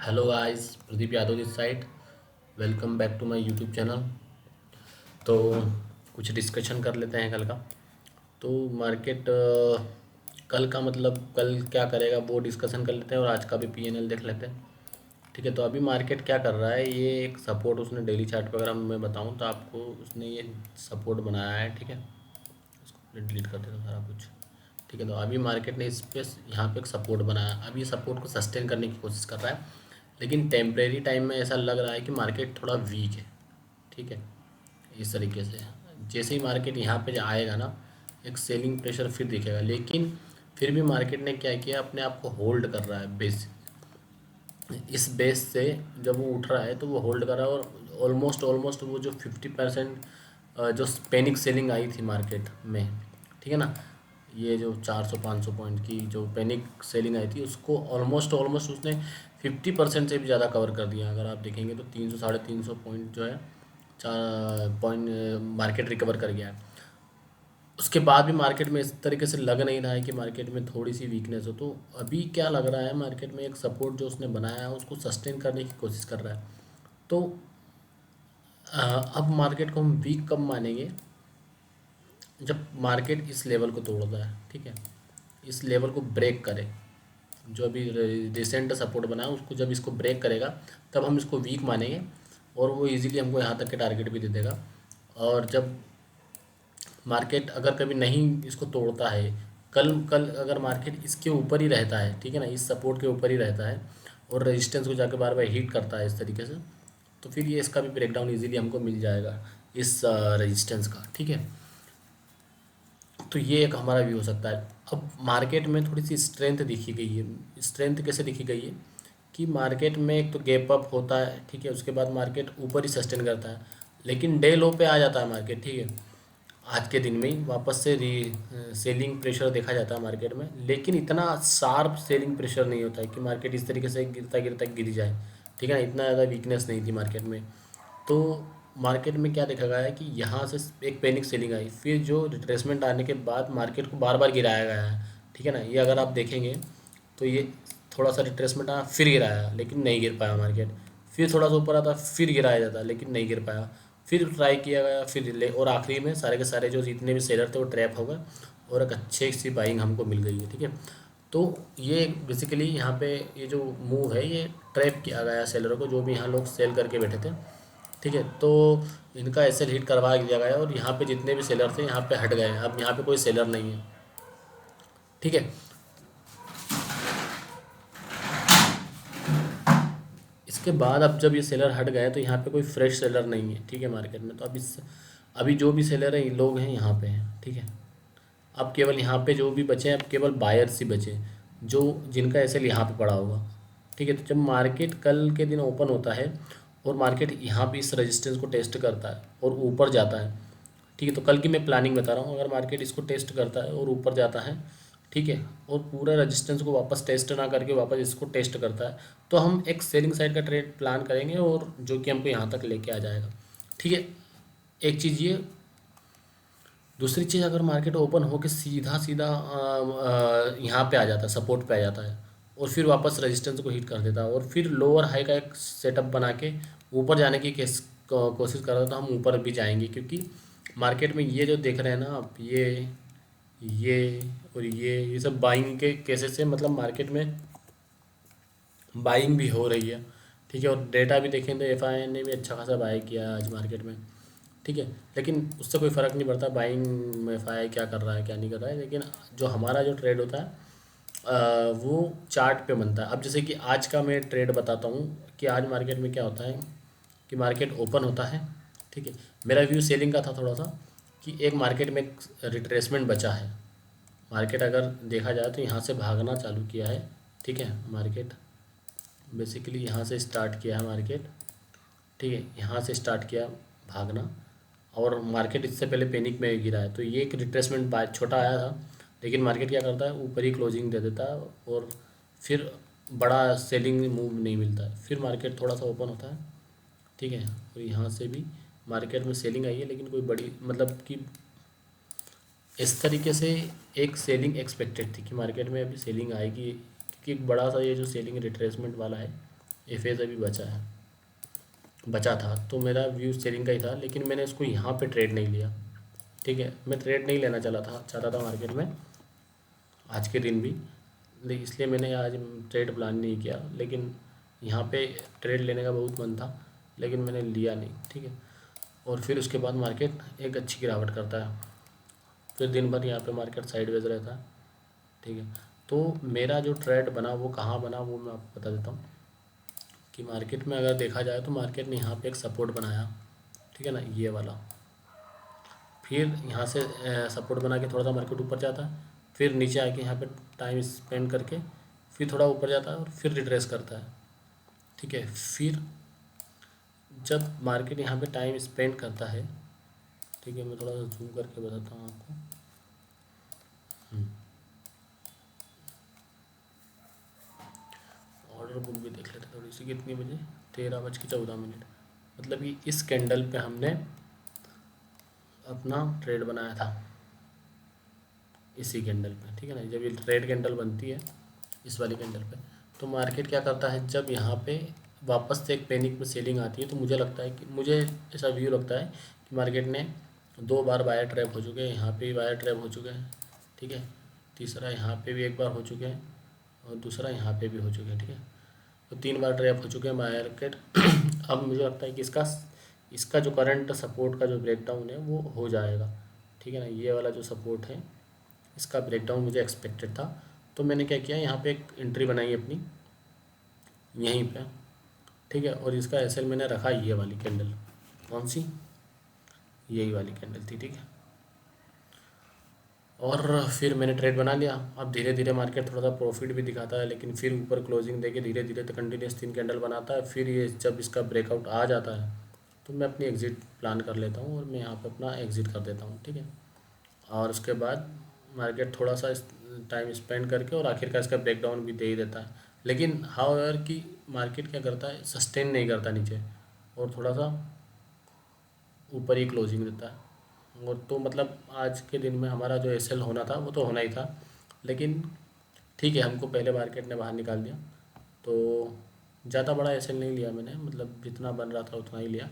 Hello guys, Pradeep Yadav this side. Welcome back to my YouTube channel. तो कुछ discussion कर लेते हैं कल का। तो मार्केट कल का मतलब कल क्या करेगा वो डिस्कशन कर लेते हैं और आज का भी पीएनएल देख लेते हैं। ठीक है, तो अभी मार्केट क्या कर रहा है, ये एक सपोर्ट उसने डेली चार्ट वगैरह में बताऊं तो आपको उसने ये सपोर्ट बनाया है। ठीक है, इसको डिलीट कर देता हूं सारा कुछ। ठीक है, तो अभी मार्केट ने इस पे यहाँ पे एक सपोर्ट बनाया। अब ये सपोर्ट को सस्टेन करने की कोशिश कर रहा है, लेकिन टेम्परेरी टाइम में ऐसा लग रहा है कि मार्केट थोड़ा वीक है। ठीक है, इस तरीके से जैसे ही मार्केट यहाँ पे आएगा ना, एक सेलिंग प्रेशर फिर दिखेगा। लेकिन फिर भी मार्केट ने क्या किया, अपने आप को होल्ड कर रहा है बेस। इस बेस से जब वो उठ रहा है तो वो होल्ड कर रहा है, और ऑलमोस्ट ऑलमोस्ट वो जो 50% जो पैनिक सेलिंग आई थी मार्केट में, ठीक है ना, ये जो 400-500 पॉइंट की जो पैनिक सेलिंग आई थी उसको ऑलमोस्ट ऑलमोस्ट उसने 50% से भी ज़्यादा कवर कर दिया। अगर आप देखेंगे तो 300-350 पॉइंट जो है, 4 पॉइंट मार्केट रिकवर कर गया है। उसके बाद भी मार्केट में इस तरीके से लग नहीं रहा है कि मार्केट में थोड़ी सी वीकनेस हो। तो अभी क्या लग रहा है, मार्केट में एक सपोर्ट जो उसने बनाया है उसको सस्टेन करने की कोशिश कर रहा है। तो अब मार्केट को हम वीक कब मानेंगे, जब मार्केट इस लेवल को तोड़ता है। ठीक है, इस लेवल को ब्रेक करे, जो अभी रिसेंट सपोर्ट बना है उसको जब इसको ब्रेक करेगा तब हम इसको वीक मानेंगे, और वो इजीली हमको यहाँ तक के टारगेट भी दे देगा। और जब मार्केट अगर कभी नहीं इसको तोड़ता है, कल कल अगर मार्केट इसके ऊपर ही रहता है, ठीक है ना, इस सपोर्ट के ऊपर ही रहता है और रेजिस्टेंस को जाके बार बार हिट करता है इस तरीके से, तो फिर ये इसका भी ब्रेकडाउन इजीली हमको मिल जाएगा इस रेजिस्टेंस का। ठीक है, तो ये एक हमारा व्यू हो सकता है। अब मार्केट में थोड़ी सी स्ट्रेंथ दिखी गई है। स्ट्रेंथ कैसे दिखी गई है कि मार्केट में एक तो गैप अप होता है, ठीक है, उसके बाद मार्केट ऊपर ही सस्टेन करता है, लेकिन डे लो पे आ जाता है मार्केट। ठीक है, आज के दिन में ही वापस से सेलिंग प्रेशर देखा जाता है मार्केट में, लेकिन इतना शार्प सेलिंग प्रेशर नहीं होता है कि मार्केट इस तरीके से गिरता गिरता गिर जाए। ठीक है ना, इतना ज़्यादा वीकनेस नहीं थी मार्केट में। तो मार्केट में क्या देखा गया है कि यहाँ से एक पैनिक सेलिंग आई, फिर जो रिट्रेसमेंट आने के बाद मार्केट को बार बार गिराया गया है। ठीक है ना, ये अगर आप देखेंगे तो ये थोड़ा सा रिट्रेसमेंट आया फिर गिराया लेकिन नहीं गिर पाया मार्केट, फिर थोड़ा सा ऊपर आता फिर गिराया जाता लेकिन नहीं गिर पाया, फिर ट्राई किया गया फिर ले, और आखिरी में सारे के सारे जो जितने भी सेलर थे वो ट्रैप हो गए और एक अच्छी सी बाइंग हमको मिल गई है। ठीक है, तो ये बेसिकली यहाँ पे ये जो मूव है ये ट्रैप किया गया सेलरों को, जो भी यहाँ लोग सेल करके बैठे थे। ठीक है, तो इनका एसएल हिट करवा दिया गया और यहाँ पे जितने भी सेलर थे यहाँ पे हट गए हैं। अब यहाँ पे कोई सेलर नहीं है। ठीक है, इसके बाद अब जब ये सेलर हट गए तो यहाँ पे कोई फ्रेश सेलर नहीं है। ठीक है, मार्केट में तो अभी जो भी सेलर हैं ये लोग हैं यहाँ पे हैं। ठीक है, अब केवल यहाँ पे जो भी बचे हैं, अब केवल बायर्स ही बचे जो जिनका एसएल यहाँ पे पड़ा होगा। ठीक है, तो जब मार्केट कल के दिन ओपन होता है और मार्केट यहाँ पे इस रेजिस्टेंस को टेस्ट करता है और ऊपर जाता है, ठीक है, तो कल की मैं प्लानिंग बता रहा हूँ, अगर मार्केट इसको टेस्ट करता है और ऊपर जाता है, ठीक है, और पूरा रेजिस्टेंस को वापस टेस्ट ना करके वापस इसको टेस्ट करता है, तो हम एक सेलिंग साइड का ट्रेड प्लान करेंगे और जो कि हमको यहाँ तक लेके आ जाएगा। ठीक है, एक चीज़ ये। दूसरी चीज़, अगर मार्केट ओपन होके सीधा सीधा यहाँ पे आ जाता है, सपोर्ट पे आ जाता है और फिर वापस रेजिस्टेंस को हिट कर देता है और फिर लोअर हाई का एक सेटअप बना के ऊपर जाने की कोशिश कर रहा था, हम ऊपर भी जाएंगे, क्योंकि मार्केट में ये जो देख रहे हैं ना आप, ये और ये सब बाइंग के केसेस से, मतलब मार्केट में बाइंग भी हो रही है। ठीक है, और डेटा भी देखें तो एफआई ने भी अच्छा खासा बाई किया है आज मार्केट में। ठीक है, लेकिन उससे कोई फ़र्क नहीं पड़ता बाइंग में एफआई क्या कर रहा है क्या नहीं कर रहा है, लेकिन जो हमारा जो ट्रेड होता है वो चार्ट पे बनता है। अब जैसे कि आज का मैं ट्रेड बताता हूँ कि आज मार्केट में क्या होता है कि मार्केट ओपन होता है। ठीक है, मेरा व्यू सेलिंग का था थोड़ा सा, कि एक मार्केट में एक रिट्रेसमेंट बचा है। मार्केट अगर देखा जाए तो यहाँ से भागना चालू किया है। ठीक है, मार्केट बेसिकली यहाँ से स्टार्ट किया है मार्केट। ठीक है, यहाँ से स्टार्ट किया भागना, और मार्केट इससे पहले पैनिक में गिरा है, तो ये एक रिट्रेसमेंट बाय छोटा आया था, लेकिन मार्केट क्या करता है, ऊपर ही क्लोजिंग दे देता है और फिर बड़ा सेलिंग मूव नहीं मिलता है, फिर मार्केट थोड़ा सा ओपन होता है। ठीक है, और यहाँ से भी मार्केट में सेलिंग आई है, लेकिन कोई बड़ी मतलब कि इस तरीके से एक सेलिंग एक्सपेक्टेड थी कि मार्केट में अभी सेलिंग आएगी, क्योंकि एक बड़ा सा ये जो सेलिंग रिट्रेसमेंट वाला है एफएस अभी बचा था, तो मेरा व्यू सेलिंग का ही था, लेकिन मैंने इसको यहाँ पे ट्रेड नहीं लिया। ठीक है, मैं ट्रेड नहीं लेना चाहता था मार्केट में आज के दिन भी, इसलिए मैंने आज ट्रेड प्लान नहीं किया। लेकिन यहाँ पे ट्रेड लेने का बहुत मन था, लेकिन मैंने लिया नहीं। ठीक है, और फिर उसके बाद मार्केट एक अच्छी गिरावट करता है, फिर दिन भर यहाँ पे मार्केट साइडवेज रहता है। ठीक है, तो मेरा जो ट्रेड बना वो कहाँ बना वो मैं आपको बता देता हूँ कि मार्केट में अगर देखा जाए तो मार्केट ने यहाँ पे एक सपोर्ट बनाया। ठीक है ना, ये वाला, फिर यहाँ से सपोर्ट बना के थोड़ा सा मार्केट ऊपर जाता है, फिर नीचे आके यहाँ पे टाइम स्पेंड करके फिर थोड़ा ऊपर जाता है और फिर रिट्रेस करता है। ठीक है, फिर जब मार्केट यहाँ पे टाइम स्पेंड करता है, ठीक है, मैं थोड़ा सा जूम करके बताता हूँ आपको। ऑर्डर बुक भी देख लेते थोड़ी सी, कितनी बजे, 13:14 मतलब कि इस कैंडल पे हमने अपना ट्रेड बनाया था, इसी कैंडल पे। ठीक है ना, जब ये रेड कैंडल बनती है इस वाली कैंडल पे, तो मार्केट क्या करता है, जब यहाँ पे वापस से एक पैनिक में सेलिंग आती है, तो मुझे ऐसा व्यू लगता है कि मार्केट ने 2 बार बायर ट्रैप हो चुके हैं, यहाँ पे भी बायर ट्रैप हो चुके हैं। ठीक है, तीसरा यहाँ पे भी एक बार हो चुके हैं और दूसरा यहाँ पे भी हो चुके हैं। ठीक है, तो 3 बार ट्रैप हो चुके हैं मार्केट। अब मुझे लगता है कि इसका जो करंट सपोर्ट का जो ब्रेकडाउन है वो हो जाएगा। ठीक है ना, ये वाला जो सपोर्ट है इसका ब्रेकडाउन मुझे एक्सपेक्टेड था, तो मैंने क्या किया, यहाँ पे एक एंट्री बनाई अपनी यहीं पे। ठीक है, और इसका एसएल मैंने रखा ये वाली कैंडल, कौन सी, यही वाली कैंडल थी। ठीक है, और फिर मैंने ट्रेड बना लिया। अब धीरे धीरे मार्केट थोड़ा सा प्रॉफिट भी दिखाता है, लेकिन फिर ऊपर क्लोजिंग देके धीरे धीरे तो कंटिन्यूस 3 कैंडल बनाता है। फिर ये जब इसका ब्रेकआउट आ जाता है तो मैं अपनी एग्ज़िट प्लान कर लेता हूँ और मैं यहाँ पे अपना एग्ज़िट कर देता हूँ। ठीक है, और उसके बाद मार्केट थोड़ा सा टाइम स्पेंड करके और आखिरकार इसका ब्रेकडाउन भी दे ही देता है। लेकिन हाउएवर कि मार्केट क्या करता है, सस्टेन नहीं करता नीचे, और थोड़ा सा ऊपर ही क्लोजिंग देता है। और तो मतलब आज के दिन में हमारा जो एसएल होना था वो तो होना ही था, लेकिन ठीक है, हमको पहले मार्केट ने बाहर निकाल दिया, तो ज़्यादा बड़ा एसएल नहीं लिया मैंने, मतलब जितना बन रहा था उतना ही लिया,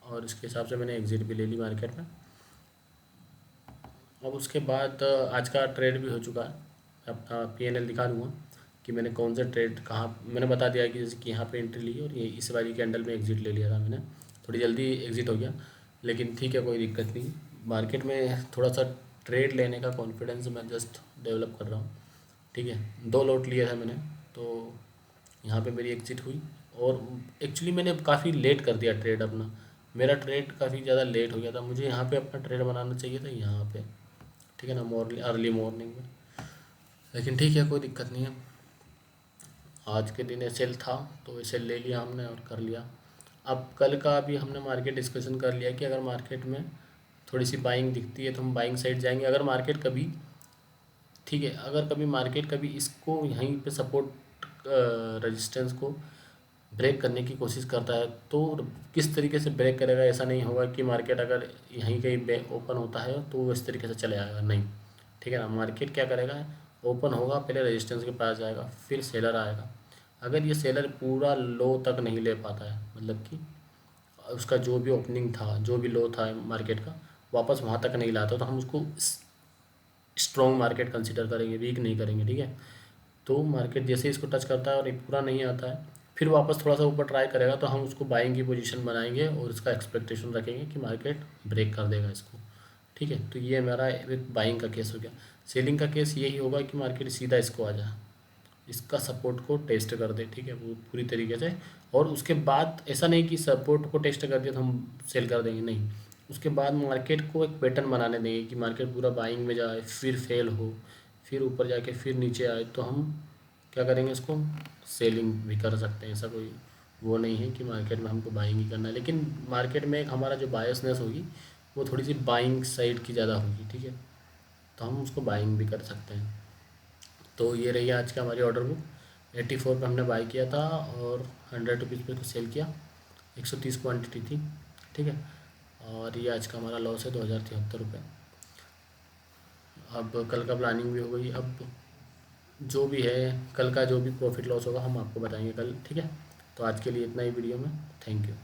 और इसके हिसाब से मैंने एग्ज़िट भी ले ली मार्केट में। अब उसके बाद आज का ट्रेड भी हो चुका है, अपना पीएनएल दिखा दूंगा कि मैंने कौन सा ट्रेड कहाँ, मैंने बता दिया कि जैसे कि यहाँ पे एंट्री ली और ये इस वाली कैंडल में एग्ज़िट ले लिया था मैंने, थोड़ी जल्दी एग्ज़िट हो गया, लेकिन ठीक है, कोई दिक्कत नहीं। मार्केट में थोड़ा सा ट्रेड लेने का कॉन्फिडेंस मैं जस्ट डेवलप कर रहा हूँ। ठीक है, 2 लॉट लिया था मैंने, तो यहाँ पे मेरी एग्ज़िट हुई, और एक्चुअली मैंने काफ़ी लेट कर दिया ट्रेड अपना, मेरा ट्रेड काफ़ी ज़्यादा लेट हो गया था, मुझे यहाँ पे अपना ट्रेड बनाना चाहिए था यहाँ पे। ठीक है ना, मॉर्निंग अर्ली मॉर्निंग में, लेकिन ठीक है, कोई दिक्कत नहीं है। आज के दिन एसएल था तो एसएल ले लिया हमने और कर लिया। अब कल का भी हमने मार्केट डिस्कशन कर लिया कि अगर मार्केट में थोड़ी सी बाइंग दिखती है तो हम बाइंग साइड जाएंगे। अगर मार्केट कभी, ठीक है, अगर कभी मार्केट कभी इसको यहीं पे सपोर्ट रेजिस्टेंस को ब्रेक करने की कोशिश करता है, तो किस तरीके से ब्रेक करेगा, ऐसा नहीं होगा कि मार्केट अगर यहीं कहीं ओपन होता है तो वो इस तरीके से चले आएगा, नहीं। ठीक है ना, मार्केट क्या करेगा, ओपन होगा, पहले रेजिस्टेंस के पास जाएगा, फिर सेलर आएगा। अगर ये सेलर पूरा लो तक नहीं ले पाता है, मतलब कि उसका जो भी ओपनिंग था, जो भी लो था मार्केट का, वापस वहाँ तक नहीं लाता, तो हम उसको स्ट्रॉन्ग मार्केट कंसिडर करेंगे, वीक नहीं करेंगे। ठीक है, तो मार्केट जैसे इसको टच करता है और एक पूरा नहीं आता है, फिर वापस थोड़ा सा ऊपर ट्राई करेगा, तो हम उसको बाइंग की पोजीशन बनाएंगे और इसका एक्सपेक्टेशन रखेंगे कि मार्केट ब्रेक कर देगा इसको। ठीक है, तो ये मेरा एक बाइंग का केस हो गया। सेलिंग का केस यही होगा कि मार्केट सीधा इसको आ जाए, इसका सपोर्ट को टेस्ट कर दे। ठीक है, वो पूरी तरीके से, और उसके बाद ऐसा नहीं कि सपोर्ट को टेस्ट कर दिया तो हम सेल कर देंगे, नहीं। उसके बाद मार्केट को एक पैटर्न बनाने देंगे कि मार्केट पूरा बाइंग में जाए, फिर फेल हो, फिर ऊपर जाके फिर नीचे आए, तो हम क्या करेंगे, इसको सेलिंग भी कर सकते हैं। ऐसा कोई वो नहीं है कि मार्केट में हमको बाइंग ही करना है, लेकिन मार्केट में एक हमारा जो बायसनेस होगी वो थोड़ी सी बाइंग साइड की ज़्यादा होगी। ठीक है, तो हम उसको बाइंग भी कर सकते हैं। तो ये रही आज की हमारी ऑर्डर बुक। 84 पे हमने बाई किया था और 100 रुपीज़ पे सेल किया, 130 क्वांटिटी थी। ठीक है, और ये आज का हमारा लॉस है 2073 रुपये। अब कल का प्लानिंग भी हो गई, अब जो भी है कल का जो भी प्रॉफिट लॉस होगा हम आपको बताएंगे कल। ठीक है, तो आज के लिए इतना ही वीडियो में। Thank you.